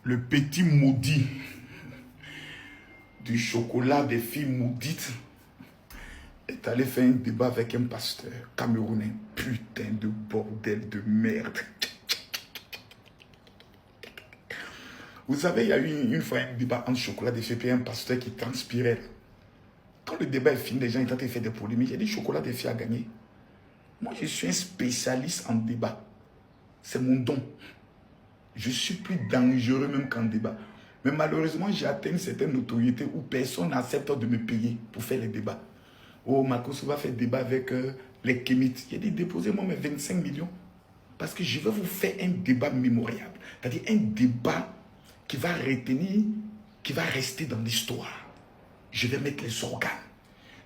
Le petit maudit du chocolat des filles maudites est allé faire un débat avec un pasteur camerounais. Putain de bordel de merde. Vous savez, il y a eu une fois un débat entre chocolat des filles et un pasteur qui transpirait. Quand le débat est fini, les gens étaient en train de faire des polémiques. J'ai dit chocolat des filles a gagné. Moi, je suis un spécialiste en débat. C'est mon don. Je suis plus dangereux même qu'en débat. Mais malheureusement, j'ai atteint une certaine notoriété où personne n'accepte de me payer pour faire les débats. Oh, Marcos va faire débat avec les Kémites. J'ai dit, déposez-moi mes 25 millions. Parce que je vais vous faire un débat mémoriable. C'est-à-dire un débat qui va retenir, qui va rester dans l'histoire. Je vais mettre les organes.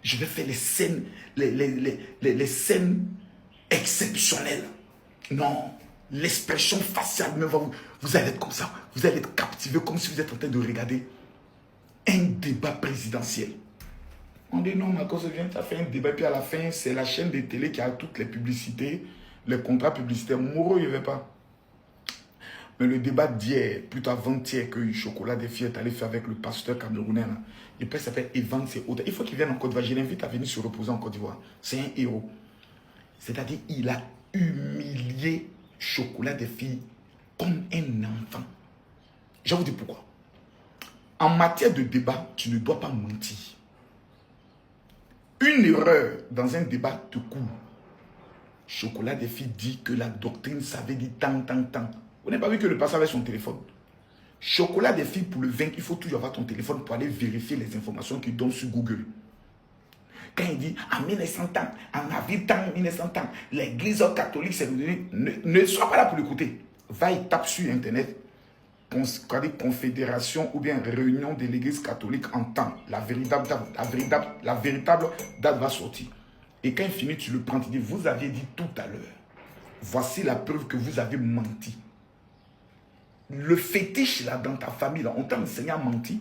Je vais faire les scènes, les scènes exceptionnelles. Non, l'expression faciale, même vous allez être comme ça. Vous allez être captivé comme si vous êtes en train de regarder un débat présidentiel. On dit non, Marcos vient, ça fait un débat, puis à la fin, c'est la chaîne de télé qui a toutes les publicités, les contrats publicitaires. Moreau, il n'y avait pas. Mais le débat d'hier, plutôt avant-hier, que le chocolat des filles est allé faire avec le pasteur camerounais, là, il peut s'appeler Evan, c'est autre. Il faut qu'il vienne en Côte d'Ivoire. Je l'invite à venir se reposer en Côte d'Ivoire. C'est un héros. C'est-à-dire, il a humilié chocolat des filles comme un enfant. Je vais vous dire pourquoi. En matière de débat, tu ne dois pas mentir. Une erreur dans un débat te court. Chocolat des filles dit que la doctrine savait dire tant. Vous n'avez pas vu que le pasteur avait son téléphone. Chocolat des filles, pour le vaincre, il faut toujours avoir ton téléphone pour aller vérifier les informations qu'il donne sur Google. Quand il dit en 1900 ans, en avril 1900 ans, l'église catholique s'est devenue. Ne sois pas là pour l'écouter. Va et tape sur Internet. Confédération ou bien réunion de l'église catholique en temps. La véritable date va sortir. Et quand il finit, tu le prends, tu dis, vous aviez dit tout à l'heure. Voici la preuve que vous avez menti. Le fétiche là dans ta famille, là, on t'a enseigné à mentir.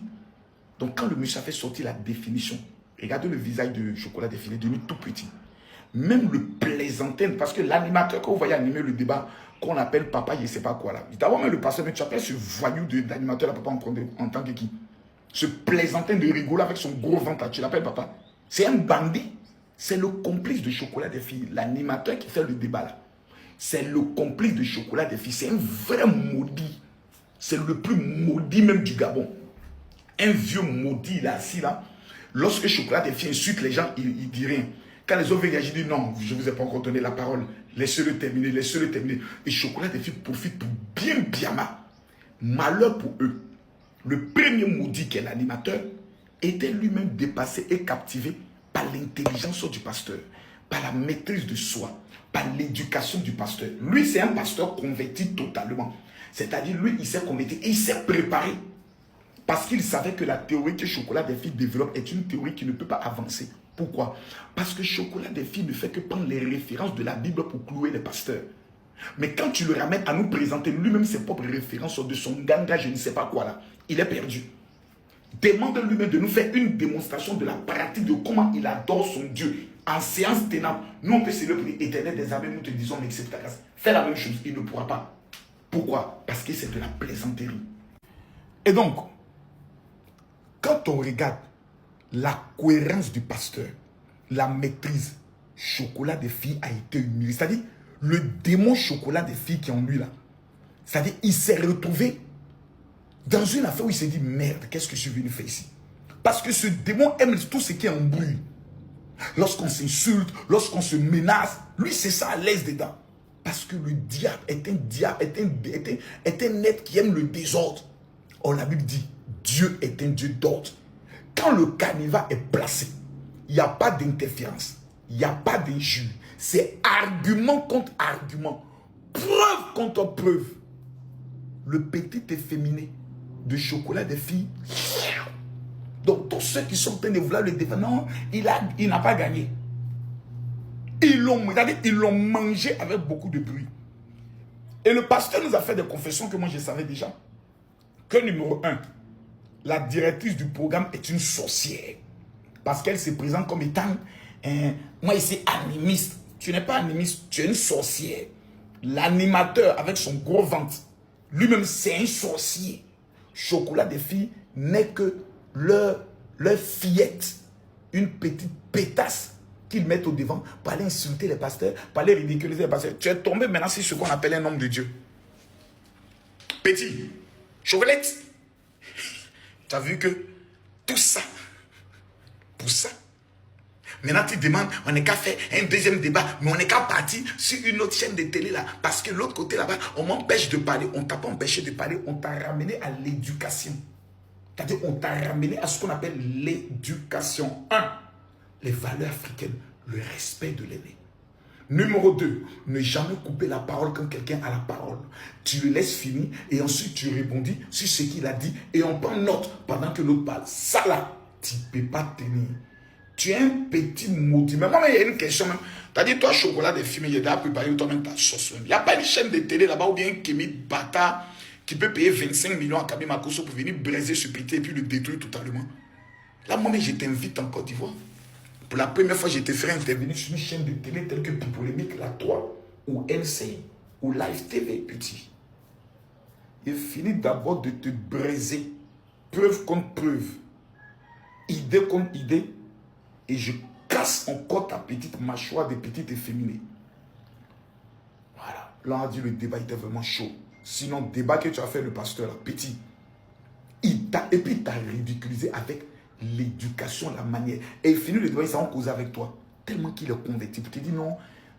Donc quand le monsieur a fait sortir la définition, regardez le visage de chocolat défilé, devenu tout petit. Même le plaisantin, parce que l'animateur, quand vous voyez animer le débat, qu'on appelle papa, je ne sais pas quoi là. D'abord même le pasteur, mais tu appelles ce voyou d'animateur là, papa, en tant que qui? Ce plaisantin de rigolo avec son gros ventre là, tu l'appelles papa. C'est un bandit. C'est le complice de chocolat des filles. L'animateur qui fait le débat là. C'est le complice de chocolat des filles. C'est un vrai maudit. C'est le plus maudit même du Gabon. Un vieux maudit là, assis là. Lorsque chocolat des filles insulte les gens, il dit rien. Quand les autres réagissent, il dit non, je ne vous ai pas encore donné la parole. Laissez-le terminer, laissez-le terminer. Et chocolat des filles profite pour bien Biama. Malheur pour eux. Le premier maudit qui est l'animateur était lui-même dépassé et captivé par l'intelligence du pasteur, par la maîtrise de soi, par l'éducation du pasteur. Lui, c'est un pasteur converti totalement. C'est-à-dire, lui, il s'est converti et il s'est préparé. Parce qu'il savait que la théorie que chocolat des filles développe est une théorie qui ne peut pas avancer. Pourquoi? Parce que chocolat des filles ne fait que prendre les références de la Bible pour clouer les pasteurs. Mais quand tu le ramènes à nous présenter lui-même ses propres références de son ganga, je ne sais pas quoi là, il est perdu. Demande lui-même de nous faire une démonstration de la pratique de comment il adore son Dieu. En séance ténèbres, nous on peut célébrer l'éternel des armées, nous te disons mais accepte ta grâce. Fais la même chose, il ne pourra pas. Pourquoi? Parce que c'est de la plaisanterie. Et donc, quand on regarde la cohérence du pasteur, la maîtrise, chocolat des filles a été humilié. C'est-à-dire, le démon chocolat des filles qui est en lui là, c'est-à-dire, il s'est retrouvé dans une affaire où il s'est dit, merde, qu'est-ce que je suis venu faire ici? Parce que ce démon aime tout ce qui est en bruit. Lorsqu'on s'insulte, lorsqu'on se menace, lui c'est ça à l'aise dedans. Parce que le diable est un être qui aime le désordre. Or la Bible dit, Dieu est un Dieu d'ordre. Quand le canevas est placé, il n'y a pas d'interférence, il n'y a pas d'injure. C'est argument contre argument, preuve contre preuve. Le petit efféminé de chocolat des filles. Donc tous ceux qui sont en train de vouloir le défendre, non, il n'a pas gagné. Ils l'ont mangé avec beaucoup de bruit. Et le pasteur nous a fait des confessions que moi je savais déjà. Que numéro 1, la directrice du programme est une sorcière. Parce qu'elle se présente comme étant, moi ici, animiste. Tu n'es pas animiste, tu es une sorcière. L'animateur avec son gros ventre, lui-même c'est un sorcier. chocolat des filles n'est que leur fillette, une petite pétasse qu'ils mettent au devant pour aller insulter les pasteurs, pour aller ridiculiser les pasteurs. Tu es tombé maintenant sur ce qu'on appelle un homme de Dieu. Petit, chocolate. Tu as vu que tout ça, pour ça, maintenant tu demandes, on n'est qu'à faire un deuxième débat, mais on n'est qu'à partir sur une autre chaîne de télé là, parce que l'autre côté là-bas, on m'empêche de parler, on t'a pas empêché de parler, on t'a ramené à l'éducation. C'est-à-dire, on t'a ramené à ce qu'on appelle l'éducation. 1. Les valeurs africaines, le respect de l'aîné. Numéro 2, ne jamais couper la parole quand quelqu'un a la parole. Tu le laisses finir et ensuite tu rebondis sur ce qu'il a dit et on prend note pendant que l'autre parle. Ça là, tu ne peux pas tenir. Tu es un petit maudit. Mais moi, il y a une question même. Tu as dit, toi, chocolat des films, il y a préparé toi-même ta sauce. Il n'y a pas une chaîne de télé là-bas ou bien un Kémy bâtard qui peut payer 25 millions à Kaby Makosso pour venir briser ce petit et puis le détruire totalement. Là, moi, je t'invite en Côte d'Ivoire. Pour la première fois, je te ferai intervenir sur une chaîne de télé telle que Polémique, La 3, ou NCI, ou Live TV, petit. Il finit d'abord de te briser, preuve contre preuve, idée contre idée, et je casse encore ta petite mâchoire de petite efféminée. Voilà. Là, on a dit le débat était vraiment chaud. Sinon, le débat que tu as fait, le pasteur, là, petit, et puis il t'a ridiculisé avec l'éducation, la manière. Et il finit le débat, ils s'en causer avec toi. Tellement qu'il est converti. Tu te dis non,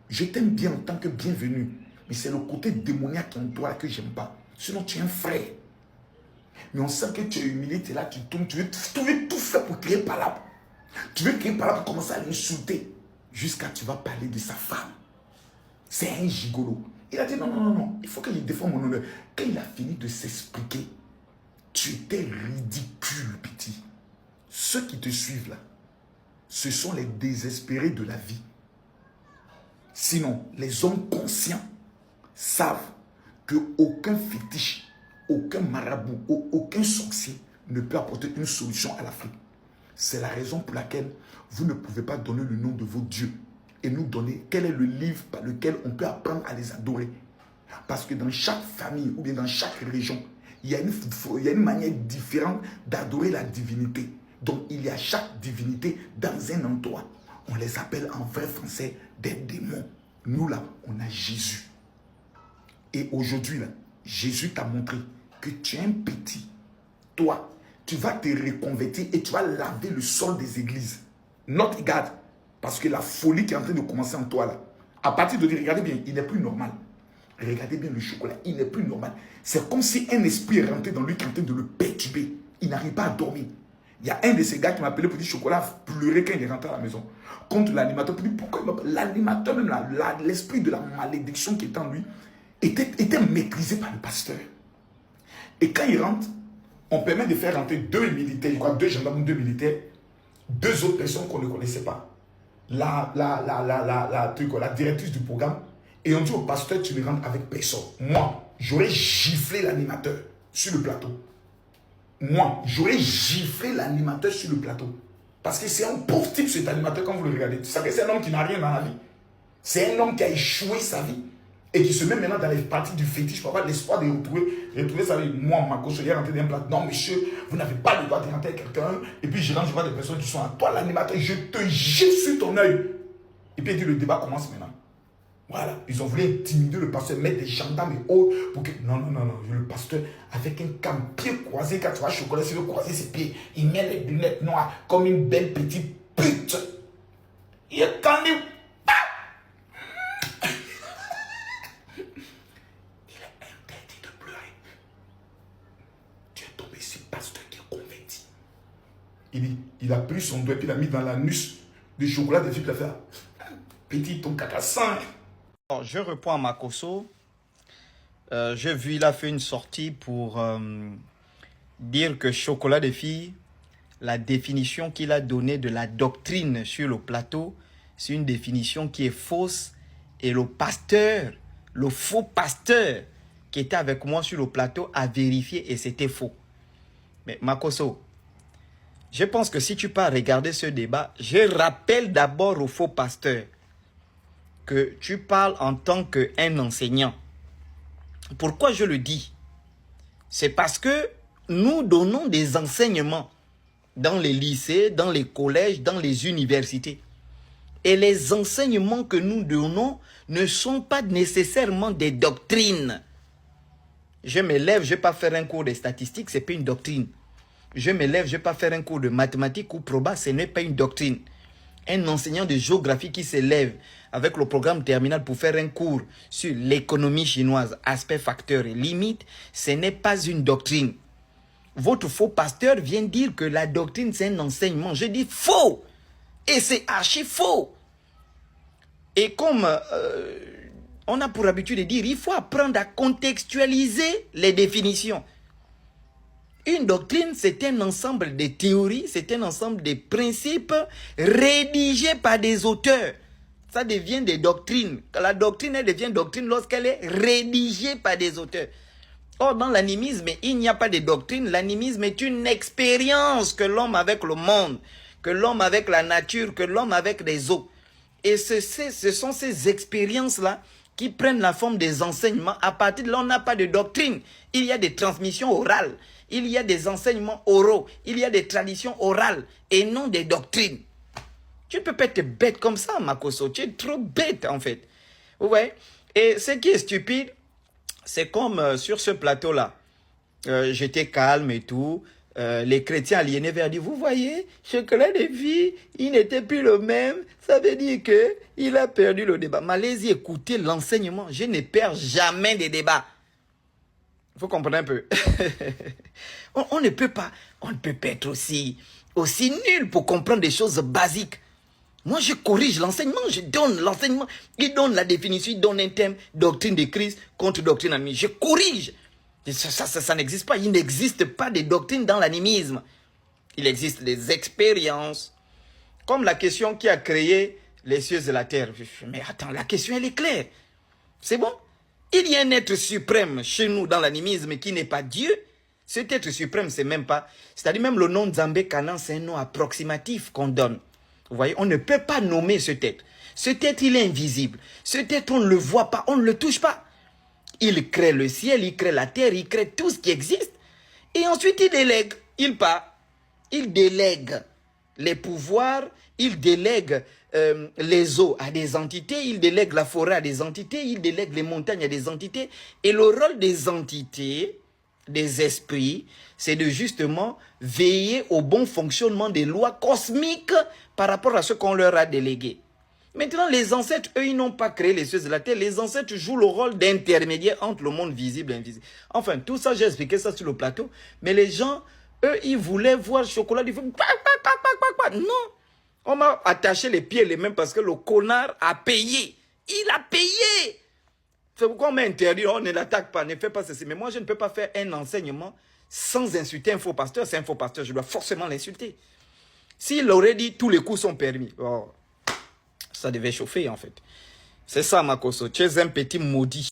je t'aime bien en tant que bienvenu. Mais c'est le côté démoniaque en toi que j'aime pas. Sinon, tu es un frère. Mais on sent que tu es humilié, tu es là, tu tournes, tu veux tout faire pour créer palabre. Tu veux créer palabre pour commencer à l'insulter. Jusqu'à tu vas parler de sa femme. C'est un gigolo. Il a dit non, non, non, non. Il faut que je défende mon honneur. Quand il a fini de s'expliquer, tu étais ridicule, petit. Ceux qui te suivent là, ce sont les désespérés de la vie. Sinon, les hommes conscients savent qu'aucun fétiche, aucun marabout, aucun sorcier ne peut apporter une solution à l'Afrique. C'est la raison pour laquelle vous ne pouvez pas donner le nom de vos dieux et nous donner quel est le livre par lequel on peut apprendre à les adorer. Parce que dans chaque famille ou bien dans chaque région, il y a une manière différente d'adorer la divinité. Donc, il y a chaque divinité dans un endroit. On les appelle en vrai français des démons. Nous, là, on a Jésus. Et aujourd'hui, là, Jésus t'a montré que tu es un petit. Toi, tu vas te reconvertir et tu vas laver le sol des églises. Note, regarde, parce que la folie qui est en train de commencer en toi, là, à partir de dire, regardez bien, il n'est plus normal. Regardez bien le chocolat, il n'est plus normal. C'est comme si un esprit est rentré dans lui qui est en train de le perturber. Il n'arrive pas à dormir. Il y a un de ces gars qui m'a appelé pour dire chocolat pleurer quand il est rentré à la maison. Contre l'animateur. Pour dire pourquoi l'animateur, même l'esprit de la malédiction qui est en lui, était maîtrisé par le pasteur. Et quand il rentre, on permet de faire rentrer 2 militaires, je crois 2 gendarmes, 2 militaires, 2 autres personnes qu'on ne connaissait pas. La directrice du programme. Et on dit au pasteur, tu ne rentres avec personne. Moi, j'aurais giflé l'animateur sur le plateau. Moi, j'aurais giflé l'animateur sur le plateau. Parce que c'est un pauvre type cet animateur quand vous le regardez. Tu savez que c'est un homme qui n'a rien dans la vie. C'est un homme qui a échoué sa vie. Et qui se met maintenant dans les parties du fétiche pour avoir l'espoir de retrouver sa vie. Moi, ma caution, il est rentré dans un plateau. Non, monsieur, vous n'avez pas le droit de rentrer avec quelqu'un. Et puis je rentre, je vois des personnes qui sont à toi, l'animateur. Je te gifle sur ton œil. Et puis il dit, le débat commence maintenant. Voilà, ils ont voulu intimider le pasteur, mettre des gendarmes et autres pour que... Non, non, non, non, le pasteur, avec un cam, pied croisé, quand tu vois chocolat, s'il veut croiser ses pieds, il met les lunettes noires comme une belle petite pute. Il est quand même... Il est interdit de pleurer. Tu es tombé sur le pasteur qui est converti. Il a pris son doigt et il a mis dans l'anus du chocolat des filles, il a fait... Petit, ton caca sang. Je reprends Makosso. J'ai vu, il a fait une sortie pour dire que chocolat des filles, la définition qu'il a donnée de la doctrine sur le plateau, c'est une définition qui est fausse. Et le pasteur, le faux pasteur qui était avec moi sur le plateau a vérifié et c'était faux. Mais Makosso, je pense que si tu pars regarder ce débat, je rappelle d'abord au faux pasteur que tu parles en tant qu'un enseignant. Pourquoi je le dis? C'est parce que nous donnons des enseignements dans les lycées, dans les collèges, dans les universités. Et les enseignements que nous donnons ne sont pas nécessairement des doctrines. Je me lève, je ne vais pas faire un cours de statistiques, ce n'est pas une doctrine. Je me lève, je ne vais pas faire un cours de mathématiques ou proba, ce n'est pas une doctrine. Un enseignant de géographie qui se lève avec le programme terminal pour faire un cours sur l'économie chinoise, aspect, facteurs et limites, ce n'est pas une doctrine. Votre faux pasteur vient dire que la doctrine, c'est un enseignement. Je dis faux. Et c'est archi faux. Et comme on a pour habitude de dire, il faut apprendre à contextualiser les définitions. Une doctrine, c'est un ensemble de théories, c'est un ensemble de principes rédigés par des auteurs. Ça devient des doctrines. La doctrine, elle devient doctrine lorsqu'elle est rédigée par des auteurs. Or, dans l'animisme, il n'y a pas de doctrine. L'animisme est une expérience que l'homme a avec le monde, que l'homme a avec la nature, que l'homme a avec les eaux. Et ce sont ces expériences-là qui prennent la forme des enseignements. À partir de là, on n'a pas de doctrine. Il y a des transmissions orales. Il y a des enseignements oraux. Il y a des traditions orales et non des doctrines. Tu ne peux pas être bête comme ça, Makoso. Tu es trop bête, en fait. Vous voyez? Et ce qui est stupide, c'est comme sur ce plateau-là, j'étais calme et tout. Les chrétiens aliénés vers dire, vous voyez, Chocolat des filles, il n'était plus le même. Ça veut dire qu'il a perdu le débat. Mais allez-y, écoutez l'enseignement. Je ne perds jamais des débats. Il faut comprendre un peu. on ne peut pas être aussi nul pour comprendre des choses basiques. Moi, je corrige l'enseignement, je donne l'enseignement. Il donne la définition, il donne un thème, doctrine de Christ contre doctrine animiste. Je corrige. Ça n'existe pas. Il n'existe pas de doctrine dans l'animisme. Il existe des expériences. Comme la question qui a créé les cieux et la terre. Mais attends, la question, elle est claire. C'est bon? Il y a un être suprême chez nous dans l'animisme qui n'est pas Dieu. Cet être suprême, c'est même pas... C'est-à-dire même le nom de Nzambé Kanan, c'est un nom approximatif qu'on donne. Vous voyez, on ne peut pas nommer cet être. Cet être, il est invisible. Cet être, on ne le voit pas, on ne le touche pas. Il crée le ciel, il crée la terre, il crée tout ce qui existe. Et ensuite, il délègue. Il part. Il délègue les pouvoirs, il délègue les eaux à des entités, il délègue la forêt à des entités, il délègue les montagnes à des entités. Et le rôle des entités, des esprits, c'est de justement veiller au bon fonctionnement des lois cosmiques par rapport à ce qu'on leur a délégué. Maintenant, les ancêtres, eux, ils n'ont pas créé les cieux de la terre. Les ancêtres jouent le rôle d'intermédiaire entre le monde visible et invisible. Enfin, tout ça, j'ai expliqué ça sur le plateau. Mais les gens, eux, ils voulaient voir Chocolat du feu. Non. On m'a attaché les pieds et les mains parce que le connard a payé. Il a payé. C'est pourquoi on m'a interdit, on ne l'attaque pas, ne fait pas ceci. Mais moi, je ne peux pas faire un enseignement sans insulter un faux pasteur. C'est un faux pasteur, je dois forcément l'insulter. S'il aurait dit tous les coups sont permis, oh, ça devait chauffer en fait. C'est ça, Makoso. Tu es un petit maudit.